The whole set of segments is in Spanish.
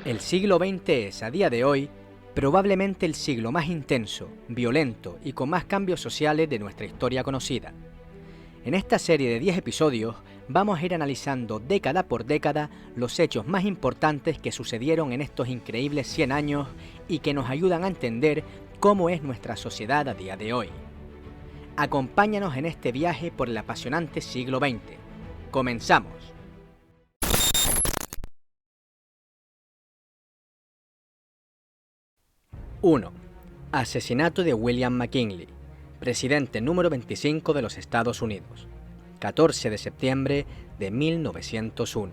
El siglo XX es, a día de hoy, probablemente el siglo más intenso, violento y con más cambios sociales de nuestra historia conocida. En esta serie de 10 episodios vamos a ir analizando década por década los hechos más importantes que sucedieron en estos increíbles 100 años y que nos ayudan a entender cómo es nuestra sociedad a día de hoy. Acompáñanos en este viaje por el apasionante siglo XX. ¡Comenzamos! ¡1! Asesinato de William McKinley, presidente número 25 de los Estados Unidos, 14 de septiembre de 1901.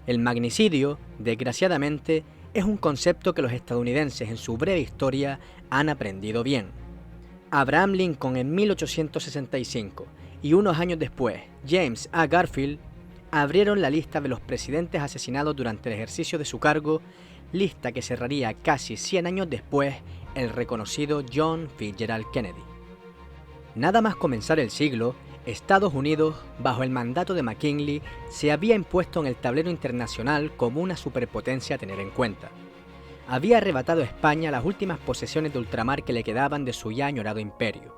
El magnicidio, desgraciadamente, es un concepto que los estadounidenses en su breve historia han aprendido bien. Abraham Lincoln en 1865 y unos años después, James A. Garfield, abrieron la lista de los presidentes asesinados durante el ejercicio de su cargo, lista que cerraría casi 100 años después el reconocido John Fitzgerald Kennedy. Nada más comenzar el siglo, Estados Unidos, bajo el mandato de McKinley, se había impuesto en el tablero internacional como una superpotencia a tener en cuenta. Había arrebatado a España las últimas posesiones de ultramar que le quedaban de su ya añorado imperio.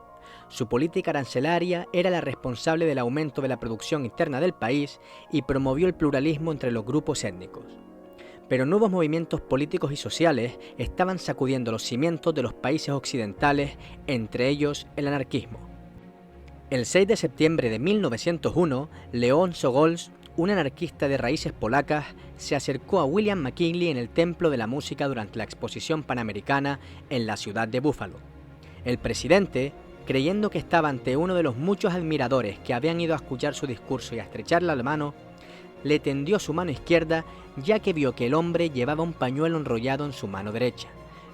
Su política arancelaria era la responsable del aumento de la producción interna del país y promovió el pluralismo entre los grupos étnicos. Pero nuevos movimientos políticos y sociales estaban sacudiendo los cimientos de los países occidentales, entre ellos el anarquismo. El 6 de septiembre de 1901, Leon Czolgosz, un anarquista de raíces polacas, se acercó a William McKinley en el Templo de la Música durante la Exposición Panamericana en la ciudad de Buffalo. El presidente, creyendo que estaba ante uno de los muchos admiradores que habían ido a escuchar su discurso y a estrecharle la mano, le tendió su mano izquierda, ya que vio que el hombre llevaba un pañuelo enrollado en su mano derecha,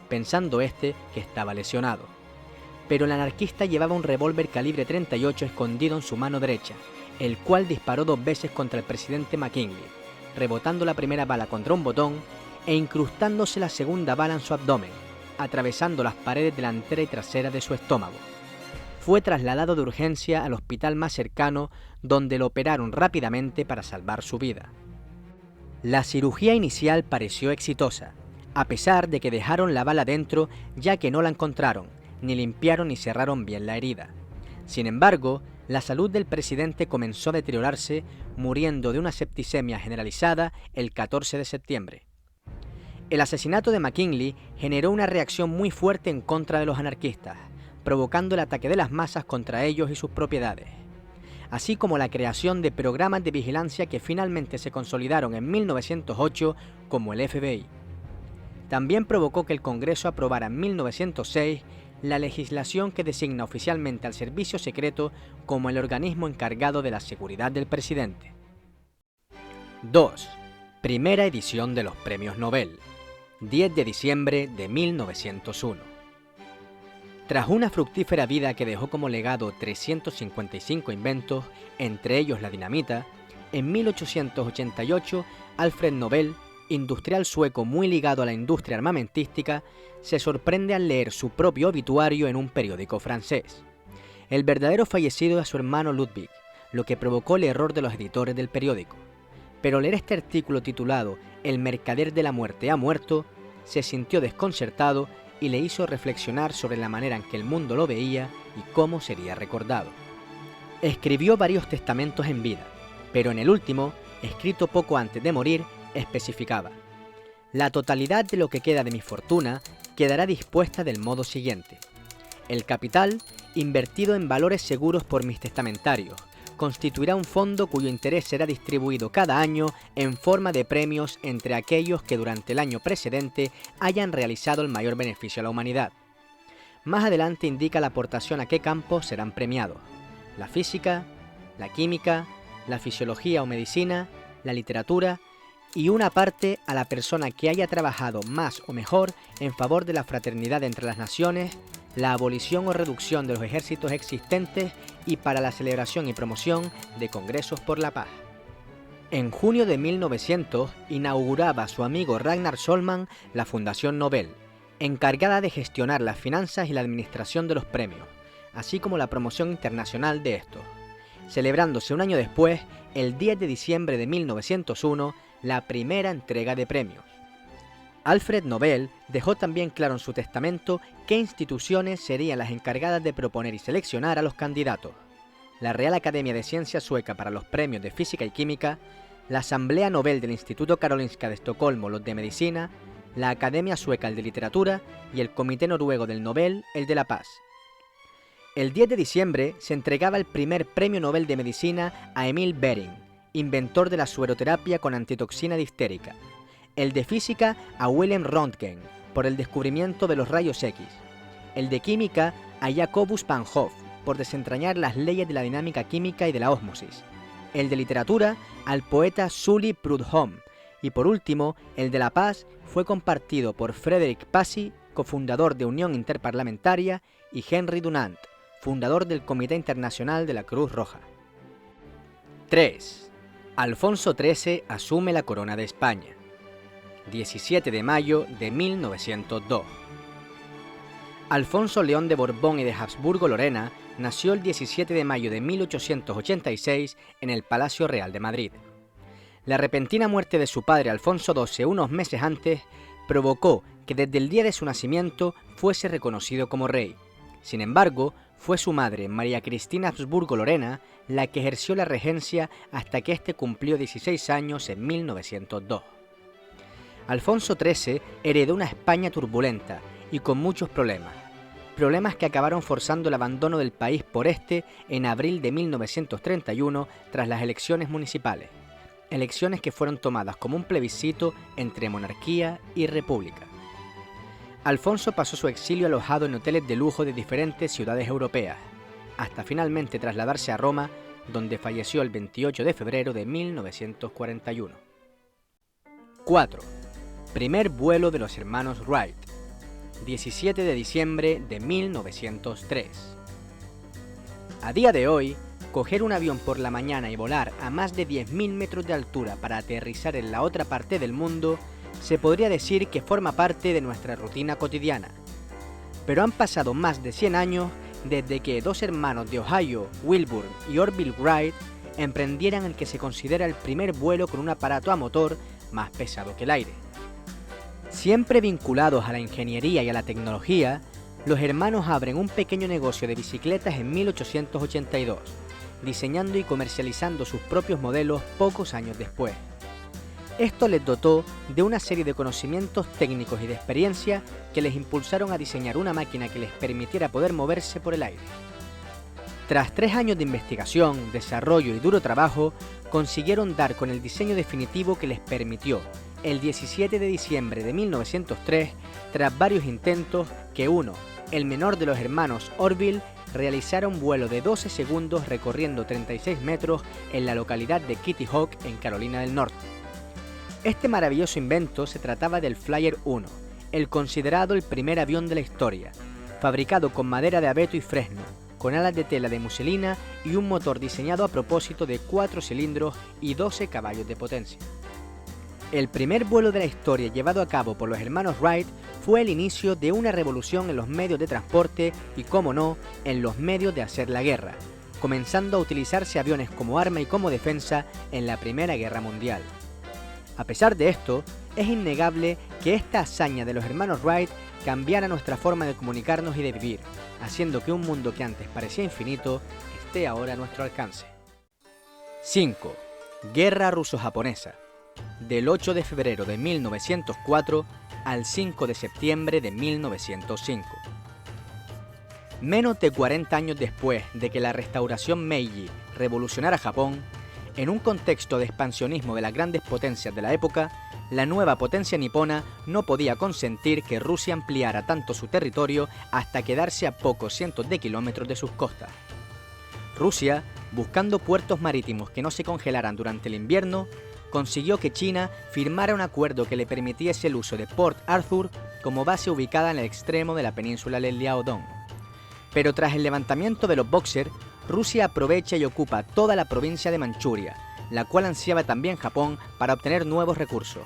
pensando que estaba lesionado. Pero el anarquista llevaba un revólver calibre 38 escondido en su mano derecha, el cual disparó 2 veces contra el presidente McKinley, rebotando la primera bala contra un botón e incrustándose la segunda bala en su abdomen, atravesando las paredes delantera y trasera de su estómago. Fue trasladado de urgencia al hospital más cercano, donde lo operaron rápidamente para salvar su vida. La cirugía inicial pareció exitosa, a pesar de que dejaron la bala dentro ya que no la encontraron, ni limpiaron ni cerraron bien la herida. Sin embargo, la salud del presidente comenzó a deteriorarse, muriendo de una septicemia generalizada el 14 de septiembre. El asesinato de McKinley generó una reacción muy fuerte en contra de los anarquistas, provocando el ataque de las masas contra ellos y sus propiedades, así como la creación de programas de vigilancia que finalmente se consolidaron en 1908 como el FBI. También provocó que el Congreso aprobara en 1906 la legislación que designa oficialmente al Servicio Secreto como el organismo encargado de la seguridad del presidente. 2. Primera edición de los Premios Nobel, 10 de diciembre de 1901. Tras una fructífera vida que dejó como legado 355 inventos, entre ellos la dinamita, en 1888 Alfred Nobel, industrial sueco muy ligado a la industria armamentística, se sorprende al leer su propio obituario en un periódico francés. El verdadero fallecido es su hermano Ludwig, lo que provocó el error de los editores del periódico. Pero leer este artículo titulado «El mercader de la muerte ha muerto», se sintió desconcertado y le hizo reflexionar sobre la manera en que el mundo lo veía y cómo sería recordado. Escribió varios testamentos en vida, pero en el último, escrito poco antes de morir, especificaba: «La totalidad de lo que queda de mi fortuna quedará dispuesta del modo siguiente. El capital, invertido en valores seguros por mis testamentarios, constituirá un fondo cuyo interés será distribuido cada año en forma de premios entre aquellos que durante el año precedente hayan realizado el mayor beneficio a la humanidad». Más adelante indica la aportación a qué campos serán premiados: la física, la química, la fisiología o medicina, la literatura, y una parte a la persona que haya trabajado más o mejor en favor de la fraternidad entre las naciones, la abolición o reducción de los ejércitos existentes y para la celebración y promoción de congresos por la paz. En junio de 1900 inauguraba su amigo Ragnar Solman la Fundación Nobel, encargada de gestionar las finanzas y la administración de los premios, así como la promoción internacional de estos, celebrándose un año después, el 10 de diciembre de 1901, la primera entrega de premios. Alfred Nobel dejó también claro en su testamento qué instituciones serían las encargadas de proponer y seleccionar a los candidatos: la Real Academia de Ciencias Sueca para los premios de Física y Química, la Asamblea Nobel del Instituto Karolinska de Estocolmo los de Medicina, la Academia Sueca el de Literatura y el Comité Noruego del Nobel el de la Paz. El 10 de diciembre se entregaba el primer Premio Nobel de Medicina a Emil Behring, inventor de la sueroterapia con antitoxina difterica; el de Física a Wilhelm Röntgen, por el descubrimiento de los rayos X; el de Química a Jacobus van Hoff, por desentrañar las leyes de la dinámica química y de la ósmosis; el de Literatura al poeta Sully Prudhomme; y por último, el de la Paz fue compartido por Frédéric Passy, cofundador de Unión Interparlamentaria, y Henry Dunant, fundador del Comité Internacional de la Cruz Roja. 3. Alfonso XIII asume la corona de España. 17 de mayo de 1902. Alfonso León de Borbón y de Habsburgo-Lorena nació el 17 de mayo de 1886 en el Palacio Real de Madrid. La repentina muerte de su padre Alfonso XII unos meses antes provocó que desde el día de su nacimiento fuese reconocido como rey. Sin embargo, fue su madre, María Cristina Habsburgo-Lorena, la que ejerció la regencia hasta que éste cumplió 16 años en 1902. Alfonso XIII heredó una España turbulenta y con muchos problemas que acabaron forzando el abandono del país por este en abril de 1931 tras las elecciones municipales, elecciones que fueron tomadas como un plebiscito entre monarquía y república. Alfonso pasó su exilio alojado en hoteles de lujo de diferentes ciudades europeas, hasta finalmente trasladarse a Roma, donde falleció el 28 de febrero de 1941. 4. Primer vuelo de los hermanos Wright. 17 de diciembre de 1903. A día de hoy, coger un avión por la mañana y volar a más de 10.000 metros de altura para aterrizar en la otra parte del mundo se podría decir que forma parte de nuestra rutina cotidiana. Pero han pasado más de 100 años desde que dos hermanos de Ohio, Wilbur y Orville Wright, emprendieran el que se considera el primer vuelo con un aparato a motor más pesado que el aire. Siempre vinculados a la ingeniería y a la tecnología, los hermanos abren un pequeño negocio de bicicletas en 1882, diseñando y comercializando sus propios modelos pocos años después. Esto les dotó de una serie de conocimientos técnicos y de experiencia que les impulsaron a diseñar una máquina que les permitiera poder moverse por el aire. Tras 3 años de investigación, desarrollo y duro trabajo, consiguieron dar con el diseño definitivo que les permitió, el 17 de diciembre de 1903, tras varios intentos, que uno, el menor de los hermanos Orville, realizara un vuelo de 12 segundos recorriendo 36 metros en la localidad de Kitty Hawk, en Carolina del Norte. Este maravilloso invento se trataba del Flyer 1, el considerado el primer avión de la historia, fabricado con madera de abeto y fresno, con alas de tela de muselina y un motor diseñado a propósito de 4 cilindros y 12 caballos de potencia. El primer vuelo de la historia llevado a cabo por los hermanos Wright fue el inicio de una revolución en los medios de transporte y, cómo no, en los medios de hacer la guerra, comenzando a utilizarse aviones como arma y como defensa en la Primera Guerra Mundial. A pesar de esto, es innegable que esta hazaña de los hermanos Wright cambiara nuestra forma de comunicarnos y de vivir, haciendo que un mundo que antes parecía infinito esté ahora a nuestro alcance. 5. Guerra ruso-japonesa. Del 8 de febrero de 1904 al 5 de septiembre de 1905. Menos de 40 años después de que la restauración Meiji revolucionara Japón, en un contexto de expansionismo de las grandes potencias de la época, la nueva potencia nipona no podía consentir que Rusia ampliara tanto su territorio hasta quedarse a pocos cientos de kilómetros de sus costas. Rusia, buscando puertos marítimos que no se congelaran durante el invierno, consiguió que China firmara un acuerdo que le permitiese el uso de Port Arthur como base ubicada en el extremo de la península de Liaodong. Pero tras el levantamiento de los Boxer, Rusia aprovecha y ocupa toda la provincia de Manchuria, la cual ansiaba también Japón para obtener nuevos recursos,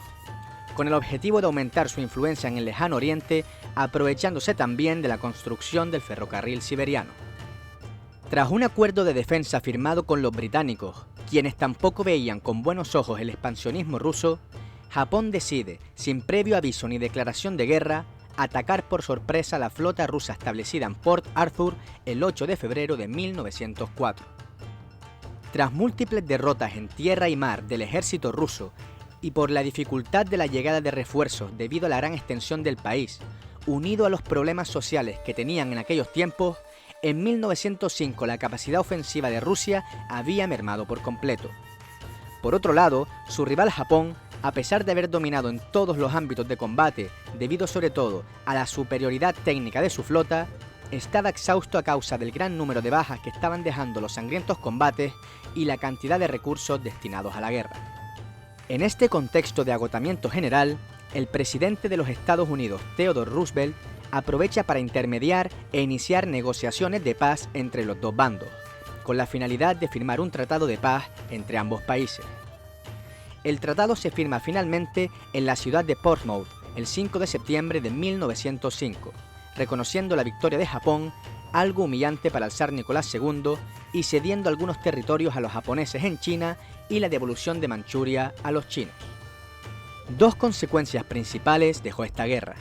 con el objetivo de aumentar su influencia en el lejano oriente, aprovechándose también de la construcción del ferrocarril siberiano. Tras un acuerdo de defensa firmado con los británicos, quienes tampoco veían con buenos ojos el expansionismo ruso, Japón decide, sin previo aviso ni declaración de guerra, atacar por sorpresa la flota rusa establecida en Port Arthur el 8 de febrero de 1904. Tras múltiples derrotas en tierra y mar del ejército ruso y por la dificultad de la llegada de refuerzos debido a la gran extensión del país, unido a los problemas sociales que tenían en aquellos tiempos, en 1905 la capacidad ofensiva de Rusia había mermado por completo. Por otro lado, su rival Japón, a pesar de haber dominado en todos los ámbitos de combate, debido sobre todo a la superioridad técnica de su flota, estaba exhausto a causa del gran número de bajas que estaban dejando los sangrientos combates y la cantidad de recursos destinados a la guerra. En este contexto de agotamiento general, el presidente de los Estados Unidos, Theodore Roosevelt, aprovecha para intermediar e iniciar negociaciones de paz entre los dos bandos, con la finalidad de firmar un tratado de paz entre ambos países. El tratado se firma finalmente en la ciudad de Portsmouth el 5 de septiembre de 1905, reconociendo la victoria de Japón, algo humillante para el zar Nicolás II, y cediendo algunos territorios a los japoneses en China y la devolución de Manchuria a los chinos. Dos consecuencias principales dejó esta guerra.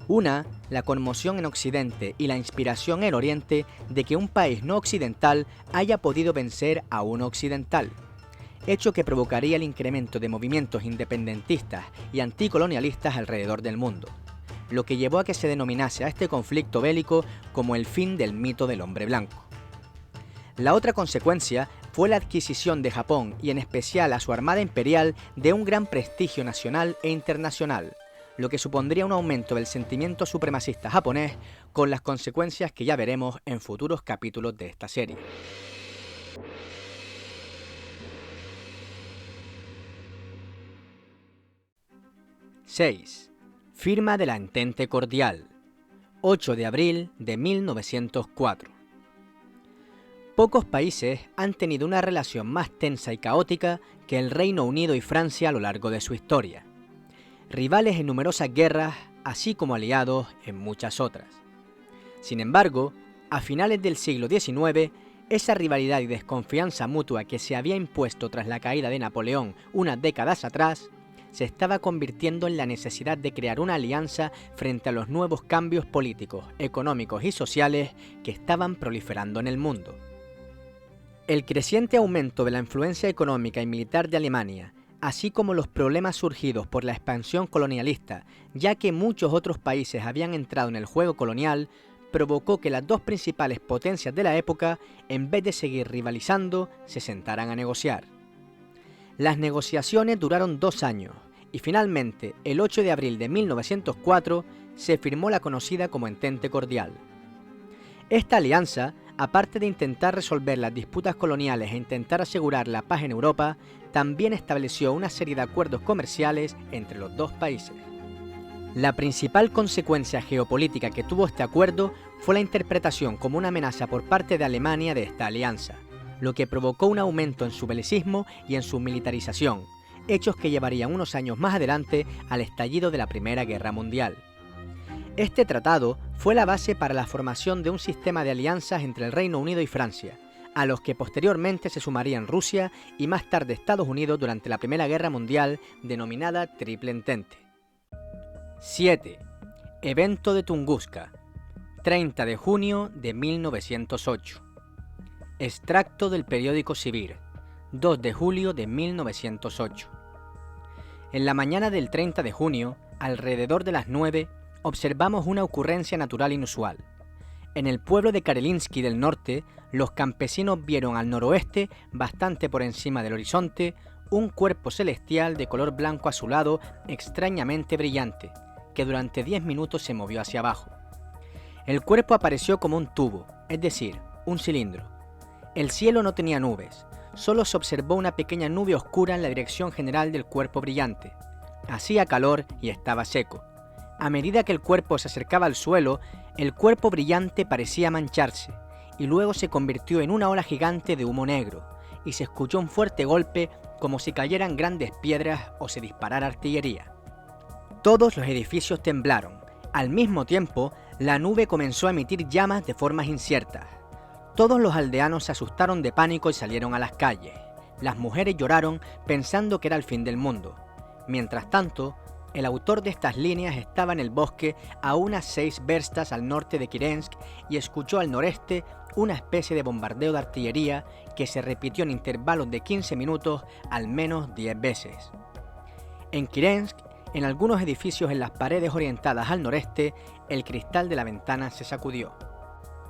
Una, la conmoción en Occidente y la inspiración en Oriente de que un país no occidental haya podido vencer a uno occidental, hecho que provocaría el incremento de movimientos independentistas y anticolonialistas alrededor del mundo, lo que llevó a que se denominase a este conflicto bélico como el fin del mito del hombre blanco. La otra consecuencia fue la adquisición de Japón y en especial a su armada imperial de un gran prestigio nacional e internacional, lo que supondría un aumento del sentimiento supremacista japonés con las consecuencias que ya veremos en futuros capítulos de esta serie. ¡6! Firma de la Entente Cordial, 8 de abril de 1904. Pocos países han tenido una relación más tensa y caótica que el Reino Unido y Francia a lo largo de su historia. Rivales en numerosas guerras, así como aliados en muchas otras. Sin embargo, a finales del siglo XIX, esa rivalidad y desconfianza mutua que se había impuesto tras la caída de Napoleón unas décadas atrás, se estaba convirtiendo en la necesidad de crear una alianza frente a los nuevos cambios políticos, económicos y sociales que estaban proliferando en el mundo. El creciente aumento de la influencia económica y militar de Alemania, así como los problemas surgidos por la expansión colonialista, ya que muchos otros países habían entrado en el juego colonial, provocó que las dos principales potencias de la época, en vez de seguir rivalizando, se sentaran a negociar. Las negociaciones duraron 2 años y finalmente, el 8 de abril de 1904, se firmó la conocida como Entente Cordial. Esta alianza, aparte de intentar resolver las disputas coloniales e intentar asegurar la paz en Europa, también estableció una serie de acuerdos comerciales entre los dos países. La principal consecuencia geopolítica que tuvo este acuerdo fue la interpretación como una amenaza por parte de Alemania de esta alianza, lo que provocó un aumento en su belicismo y en su militarización, hechos que llevarían unos años más adelante al estallido de la Primera Guerra Mundial. Este tratado fue la base para la formación de un sistema de alianzas entre el Reino Unido y Francia, a los que posteriormente se sumarían Rusia y más tarde Estados Unidos durante la Primera Guerra Mundial, denominada Triple Entente. 7. Evento de Tunguska, 30 de junio de 1908. Extracto del periódico Sibir, 2 de julio de 1908. En la mañana del 30 de junio, alrededor de las 9, observamos una ocurrencia natural inusual. En el pueblo de Karelinsky del norte, los campesinos vieron al noroeste, bastante por encima del horizonte, un cuerpo celestial de color blanco azulado extrañamente brillante, que durante 10 minutos se movió hacia abajo. El cuerpo apareció como un tubo, es decir, un cilindro. El cielo no tenía nubes, solo se observó una pequeña nube oscura en la dirección general del cuerpo brillante. Hacía calor y estaba seco. A medida que el cuerpo se acercaba al suelo, el cuerpo brillante parecía mancharse, y luego se convirtió en una ola gigante de humo negro, y se escuchó un fuerte golpe como si cayeran grandes piedras o se disparara artillería. Todos los edificios temblaron. Al mismo tiempo, la nube comenzó a emitir llamas de formas inciertas. Todos los aldeanos se asustaron de pánico y salieron a las calles. Las mujeres lloraron pensando que era el fin del mundo. Mientras tanto, el autor de estas líneas estaba en el bosque a unas 6 verstas al norte de Kirensk y escuchó al noreste una especie de bombardeo de artillería que se repitió en intervalos de 15 minutos al menos 10 veces. En Kirensk, en algunos edificios en las paredes orientadas al noreste, el cristal de la ventana se sacudió.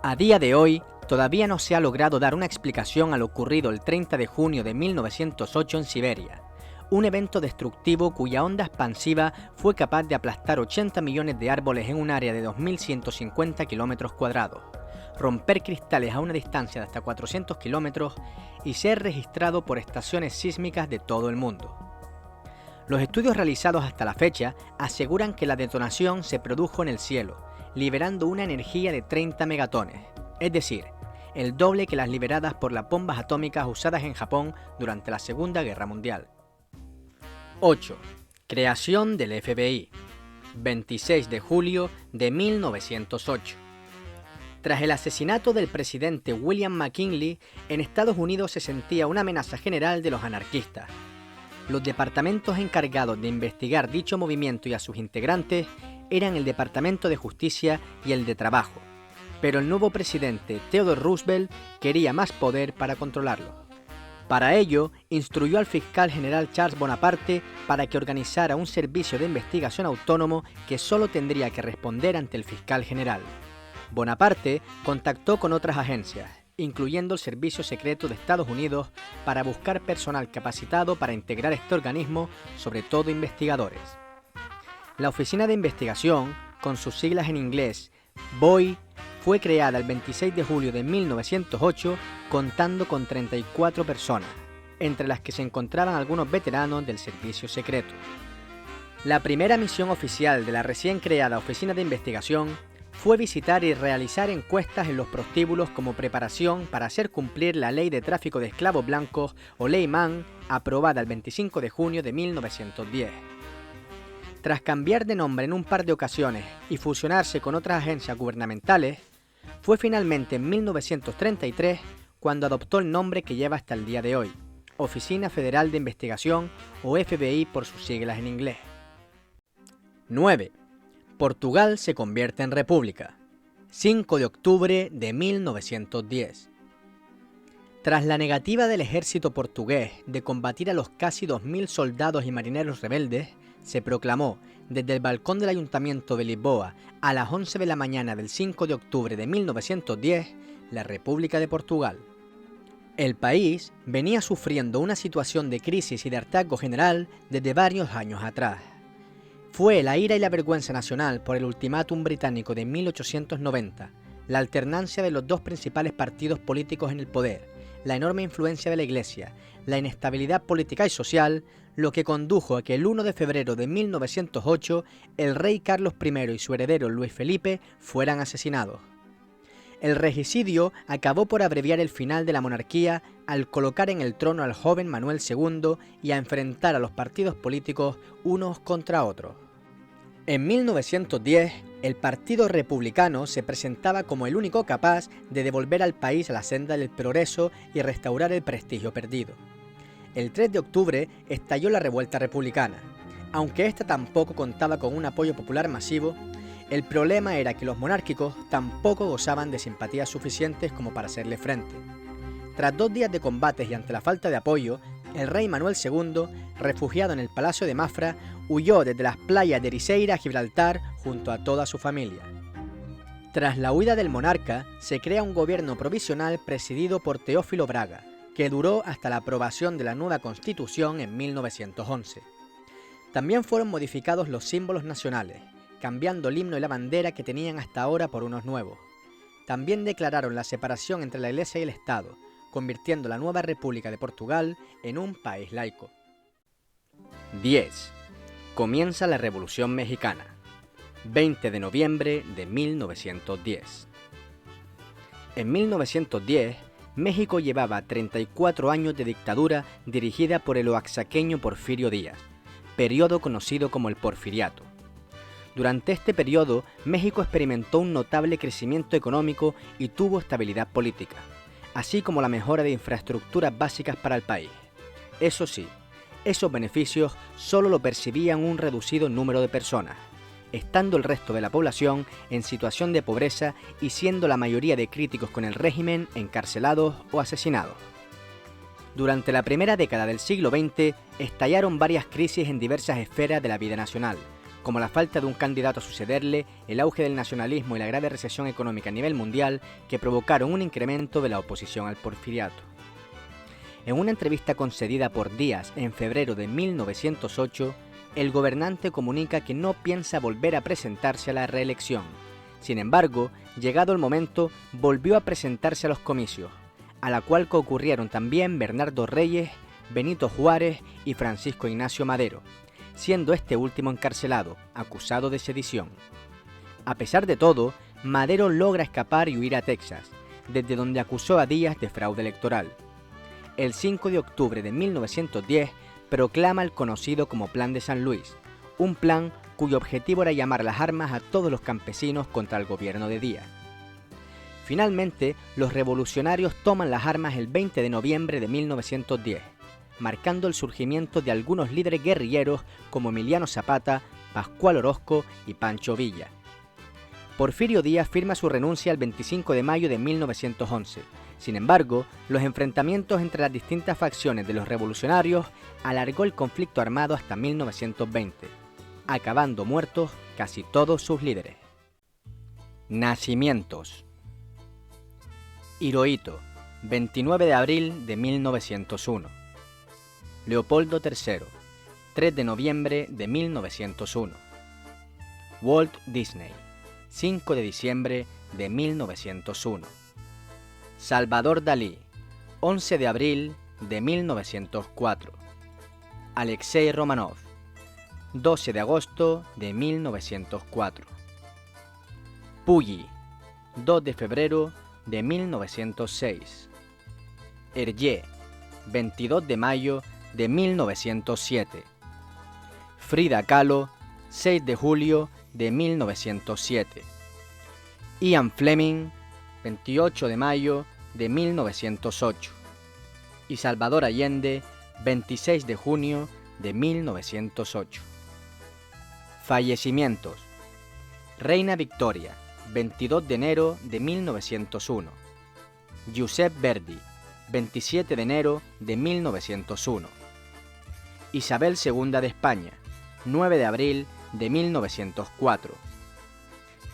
A día de hoy, todavía no se ha logrado dar una explicación a lo ocurrido el 30 de junio de 1908 en Siberia, un evento destructivo cuya onda expansiva fue capaz de aplastar 80 millones de árboles en un área de 2.150 kilómetros cuadrados, romper cristales a una distancia de hasta 400 kilómetros y ser registrado por estaciones sísmicas de todo el mundo. Los estudios realizados hasta la fecha aseguran que la detonación se produjo en el cielo, liberando una energía de 30 megatones, es decir, el doble que las liberadas por las bombas atómicas usadas en Japón durante la Segunda Guerra Mundial. 8. Creación del FBI. 26 de julio de 1908. Tras el asesinato del presidente William McKinley, en Estados Unidos se sentía una amenaza general de los anarquistas. Los departamentos encargados de investigar dicho movimiento y a sus integrantes eran el Departamento de Justicia y el de Trabajo, pero el nuevo presidente Theodore Roosevelt quería más poder para controlarlo. Para ello, instruyó al fiscal general Charles Bonaparte para que organizara un servicio de investigación autónomo que solo tendría que responder ante el fiscal general. Bonaparte contactó con otras agencias, incluyendo el Servicio Secreto de Estados Unidos, para buscar personal capacitado para integrar este organismo, sobre todo investigadores. La Oficina de Investigación, con sus siglas en inglés BOI, fue creada el 26 de julio de 1908 contando con 34 personas, entre las que se encontraban algunos veteranos del servicio secreto. La primera misión oficial de la recién creada Oficina de Investigación fue visitar y realizar encuestas en los prostíbulos como preparación para hacer cumplir la Ley de Tráfico de Esclavos Blancos o Ley Mann, aprobada el 25 de junio de 1910. Tras cambiar de nombre en un par de ocasiones y fusionarse con otras agencias gubernamentales, fue finalmente en 1933 cuando adoptó el nombre que lleva hasta el día de hoy, Oficina Federal de Investigación o FBI por sus siglas en inglés. 9. Portugal se convierte en república. 5 de octubre de 1910. Tras la negativa del ejército portugués de combatir a los casi 2.000 soldados y marineros rebeldes, se proclamó desde el balcón del Ayuntamiento de Lisboa a las 11 de la mañana del 5 de octubre de 1910 la República de Portugal. El país venía sufriendo una situación de crisis y de hartazgo general desde varios años atrás. Fue la ira y la vergüenza nacional por el ultimátum británico de 1890, la alternancia de los dos principales partidos políticos en el poder, la enorme influencia de la Iglesia, la inestabilidad política y social, lo que condujo a que el 1 de febrero de 1908 el rey Carlos I y su heredero Luis Felipe fueran asesinados. El regicidio acabó por abreviar el final de la monarquía al colocar en el trono al joven Manuel II y a enfrentar a los partidos políticos unos contra otros. En 1910, el Partido Republicano se presentaba como el único capaz de devolver al país a la senda del progreso y restaurar el prestigio perdido. El 3 de octubre estalló la revuelta republicana. Aunque esta tampoco contaba con un apoyo popular masivo, el problema era que los monárquicos tampoco gozaban de simpatías suficientes como para hacerle frente. Tras 2 días de combates y ante la falta de apoyo, el rey Manuel II, refugiado en el Palacio de Mafra, huyó desde las playas de Ericeira a Gibraltar junto a toda su familia. Tras la huida del monarca, se crea un gobierno provisional presidido por Teófilo Braga, que duró hasta la aprobación de la nueva Constitución en 1911. También fueron modificados los símbolos nacionales, cambiando el himno y la bandera que tenían hasta ahora por unos nuevos. También declararon la separación entre la Iglesia y el Estado, convirtiendo la nueva República de Portugal en un país laico. 10. Comienza la Revolución Mexicana. 20 de noviembre de 1910. En 1910, México llevaba 34 años de dictadura dirigida por el oaxaqueño Porfirio Díaz, periodo conocido como el Porfiriato. Durante este periodo, México experimentó un notable crecimiento económico y tuvo estabilidad política, así como la mejora de infraestructuras básicas para el país. Eso sí, esos beneficios solo lo percibían un reducido número de personas, estando el resto de la población en situación de pobreza y siendo la mayoría de críticos con el régimen encarcelados o asesinados. Durante la primera década del siglo XX estallaron varias crisis en diversas esferas de la vida nacional, como la falta de un candidato a sucederle, el auge del nacionalismo y la grave recesión económica a nivel mundial que provocaron un incremento de la oposición al porfiriato. En una entrevista concedida por Díaz en febrero de 1908, el gobernante comunica que no piensa volver a presentarse a la reelección. Sin embargo, llegado el momento, volvió a presentarse a los comicios, a la cual concurrieron también Bernardo Reyes, Benito Juárez y Francisco Ignacio Madero, siendo este último encarcelado, acusado de sedición. A pesar de todo, Madero logra escapar y huir a Texas, desde donde acusó a Díaz de fraude electoral. El 5 de octubre de 1910 proclama el conocido como Plan de San Luis, un plan cuyo objetivo era llamar a las armas a todos los campesinos contra el gobierno de Díaz. Finalmente, los revolucionarios toman las armas el 20 de noviembre de 1910, marcando el surgimiento de algunos líderes guerrilleros como Emiliano Zapata, Pascual Orozco y Pancho Villa. Porfirio Díaz firma su renuncia el 25 de mayo de 1911. Sin embargo, los enfrentamientos entre las distintas facciones de los revolucionarios alargó el conflicto armado hasta 1920, acabando muertos casi todos sus líderes. Nacimientos. Hirohito, 29 de abril de 1901. Leopoldo III, 3 de noviembre de 1901. Walt Disney, 5 de diciembre de 1901. Salvador Dalí, 11 de abril de 1904. Alexei Romanov, 12 de agosto de 1904. Puyi, 2 de febrero de 1906. Hergé, 22 de mayo de 1907. Frida Kahlo, 6 de julio de 1907. Ian Fleming, 28 de mayo de 1908. Y Salvador Allende, 26 de junio de 1908. Fallecimientos. Reina Victoria, 22 de enero de 1901. Giuseppe Verdi, 27 de enero de 1901. Isabel II de España, 9 de abril de 1904.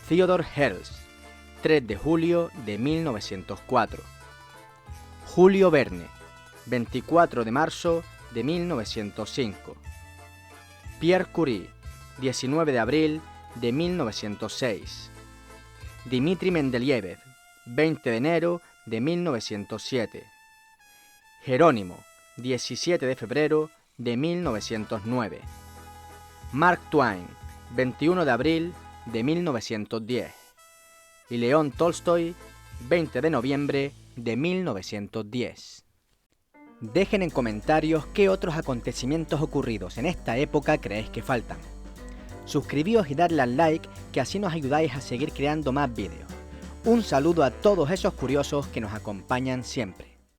Theodor Herzl, 3 de julio de 1904. Julio Verne, 24 de marzo de 1905. Pierre Curie, 19 de abril de 1906. Dmitri Mendeleev, 20 de enero de 1907. Jerónimo, 17 de febrero de 1909. Mark Twain, 21 de abril de 1910. Y León Tolstoy, 20 de noviembre de 1910. Dejen en comentarios qué otros acontecimientos ocurridos en esta época creéis que faltan. Suscribíos y darle al like, que así nos ayudáis a seguir creando más vídeos. Un saludo a todos esos curiosos que nos acompañan siempre.